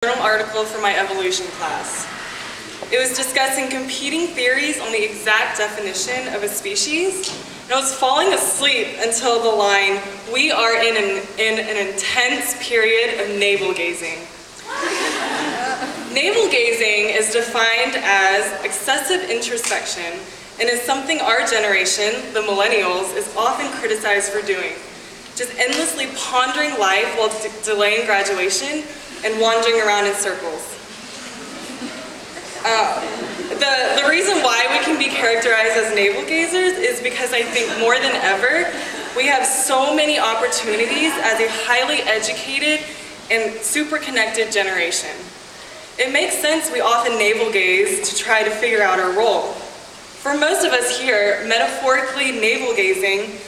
journal article for my evolution class. It was discussing competing theories on the exact definition of a species, and I was falling asleep until the line, "We are in an intense period of navel gazing." Navel gazing is defined as excessive introspection and is something our generation, the millennials, is often criticized for doing. Just endlessly pondering life while delaying graduation and wandering around in circles. The reason why we can be characterized as navel gazers is because I think more than ever, we have so many opportunities as a highly educated and super connected generation. It makes sense we often navel gaze to try to figure out our role. For most of us here, metaphorically navel gazing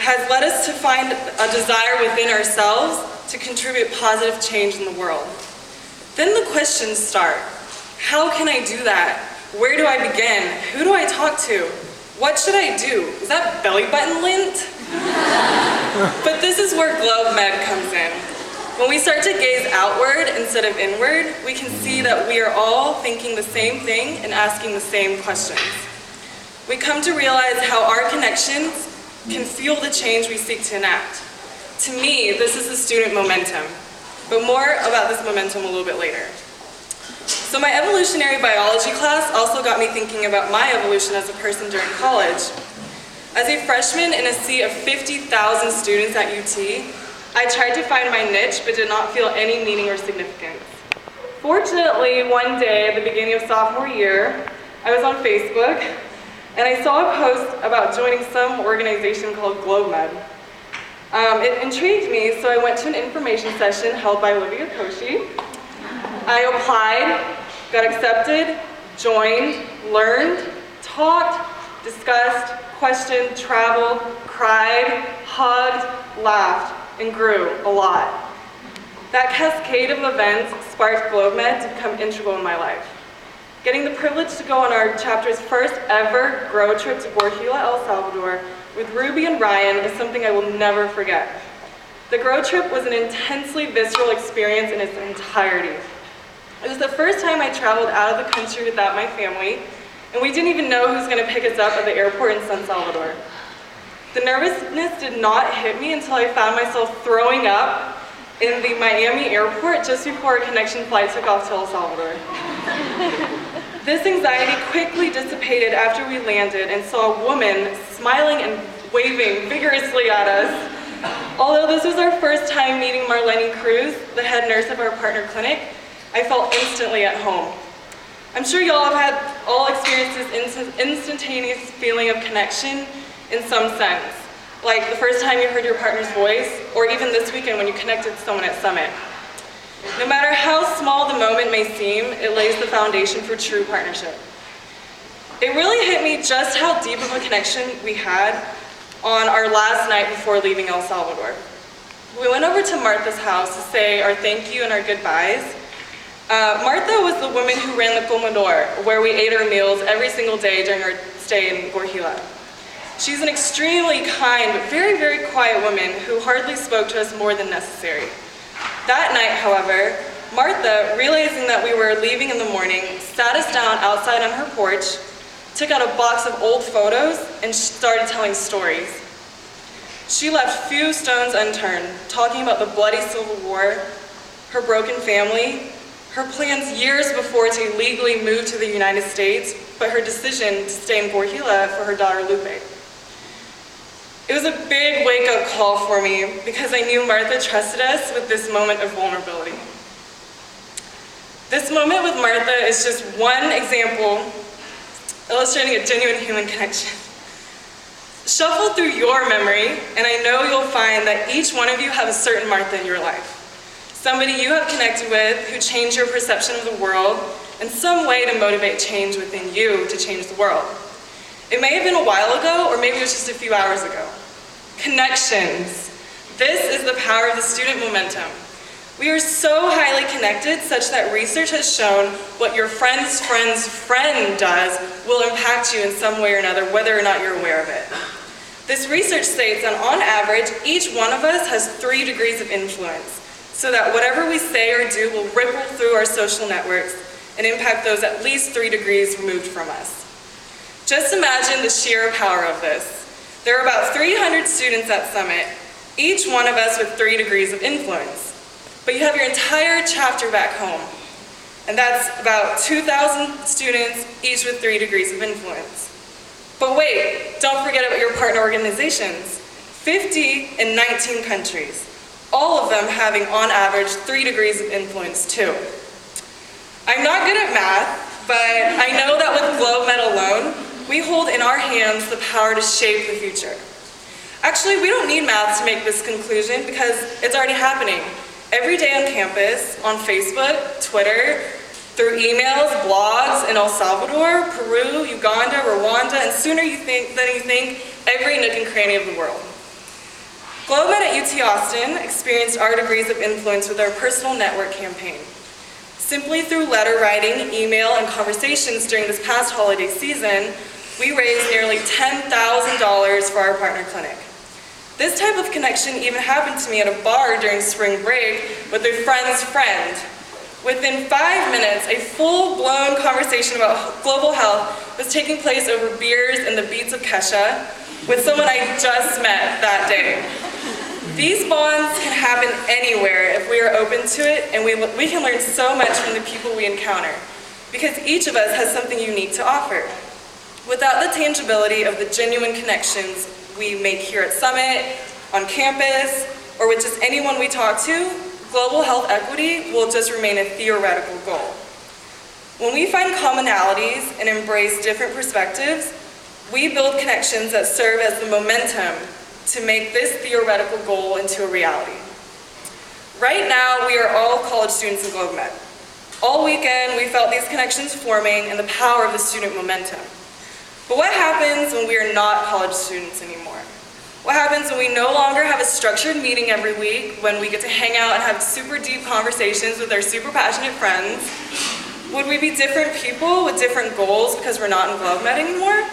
has led us to find a desire within ourselves to contribute positive change in the world. Then the questions start. How can I do that? Where do I begin? Who do I talk to? What should I do? Is that belly button lint? But this is where GlobeMed comes in. When we start to gaze outward instead of inward, we can see that we are all thinking the same thing and asking the same questions. We come to realize how our connections can fuel the change we seek to enact. To me, this is the student momentum, but more about this momentum a little bit later. So my evolutionary biology class also got me thinking about my evolution as a person during college. As a freshman in a sea of 50,000 students at UT, I tried to find my niche but did not feel any meaning or significance. Fortunately, one day at the beginning of sophomore year, I was on Facebook and I saw a post about joining some organization called GlobeMed. It intrigued me, so I went to an information session held by Olivia Koshy. I applied, got accepted, joined, learned, talked, discussed, questioned, traveled, cried, hugged, laughed, and grew a lot. That cascade of events sparked GlobeMed to become integral in my life. Getting the privilege to go on our chapter's first ever Grow trip to Guajira, El Salvador with Ruby and Ryan is something I will never forget. The Grow trip was an intensely visceral experience in its entirety. It was the first time I traveled out of the country without my family, and we didn't even know who was going to pick us up at the airport in San Salvador. The nervousness did not hit me until I found myself throwing up in the Miami airport just before a connection flight took off to El Salvador. This anxiety quickly dissipated after we landed and saw a woman smiling and waving vigorously at us. Although this was our first time meeting Marlene Cruz, the head nurse of our partner clinic, I felt instantly at home. I'm sure y'all have all experienced this instantaneous feeling of connection in some sense, like the first time you heard your partner's voice, or even this weekend when you connected with someone at Summit. No matter how small the moment may seem, it lays the foundation for true partnership. It really hit me just how deep of a connection we had on our last night before leaving El Salvador. We went over to Martha's house to say our thank you and our goodbyes. Martha was the woman who ran the comedor, where we ate our meals every single day during our stay in Guajira. She's an extremely kind, but very, very quiet woman who hardly spoke to us more than necessary. That night, however, Martha, realizing that we were leaving in the morning, sat us down outside on her porch, took out a box of old photos, and started telling stories. She left few stones unturned, talking about the bloody Civil War, her broken family, her plans years before to legally move to the United States, but her decision to stay in Guajira for her daughter Lupe. It was a big wake-up call for me because I knew Martha trusted us with this moment of vulnerability. This moment with Martha is just one example illustrating a genuine human connection. Shuffle through your memory, and I know you'll find that each one of you have a certain Martha in your life. Somebody you have connected with who changed your perception of the world, and some way to motivate change within you to change the world. It may have been a while ago, or maybe it was just a few hours ago. Connections. This is the power of the student momentum. We are so highly connected such that research has shown what your friend's friend's friend does will impact you in some way or another, whether or not you're aware of it. This research states that on average, each one of us has 3 degrees of influence. so that whatever we say or do will ripple through our social networks and impact those at least 3 degrees removed from us. Just imagine the sheer power of this. There are about 300 students at Summit, each one of us with 3 degrees of influence. But you have your entire chapter back home, and that's about 2,000 students, each with 3 degrees of influence. But wait, don't forget about your partner organizations, 50 in 19 countries, all of them having on average 3 degrees of influence too. I'm not good at math, but I know that with GlobeMed alone, we hold in our hands the power to shape the future. Actually, we don't need math to make this conclusion because it's already happening. Every day on campus, on Facebook, Twitter, through emails, blogs in El Salvador, Peru, Uganda, Rwanda, and sooner than you think, every nook and cranny of the world. GlobeMed at UT Austin experienced our degrees of influence with our personal network campaign. Simply through letter writing, email, and conversations during this past holiday season, we raised nearly $10,000 for our partner clinic. This type of connection even happened to me at a bar during spring break with a friend's friend. Within 5 minutes, a full-blown conversation about global health was taking place over beers and the beats of Kesha with someone I just met that day. These bonds can happen anywhere if we are open to it, and we can learn so much from the people we encounter, because each of us has something unique to offer. Without the tangibility of the genuine connections we make here at Summit, on campus, or with just anyone we talk to, global health equity will just remain a theoretical goal. When we find commonalities and embrace different perspectives, we build connections that serve as the momentum to make this theoretical goal into a reality. Right now, we are all college students in GlobeMed. All weekend, we felt these connections forming and the power of the student momentum. But what happens when we are not college students anymore? What happens when we no longer have a structured meeting every week, when we get to hang out and have super deep conversations with our super passionate friends? Would we be different people with different goals because we're not in GlobeMed anymore?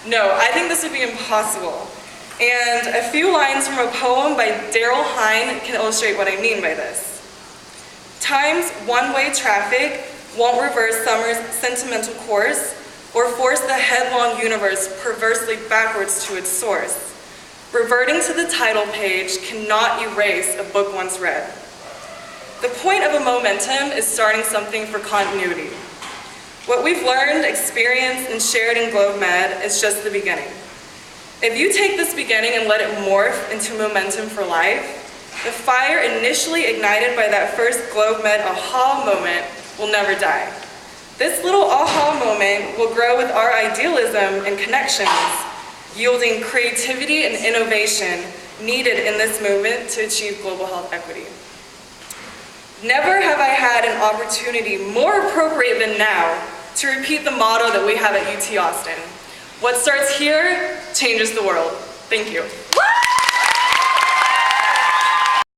No, I think this would be impossible. And a few lines from a poem by Daryl Hine can illustrate what I mean by this. Time's one-way traffic won't reverse summer's sentimental course or force the headlong universe perversely backwards to its source. Reverting to the title page cannot erase a book once read. The point of a momentum is starting something for continuity. What we've learned, experienced, and shared in GlobeMed is just the beginning. If you take this beginning and let it morph into momentum for life, the fire initially ignited by that first GlobeMed aha moment will never die. This little aha moment will grow with our idealism and connections, yielding creativity and innovation needed in this movement to achieve global health equity. Never have I had an opportunity more appropriate than now to repeat the motto that we have at UT Austin. What starts here changes the world. Thank you.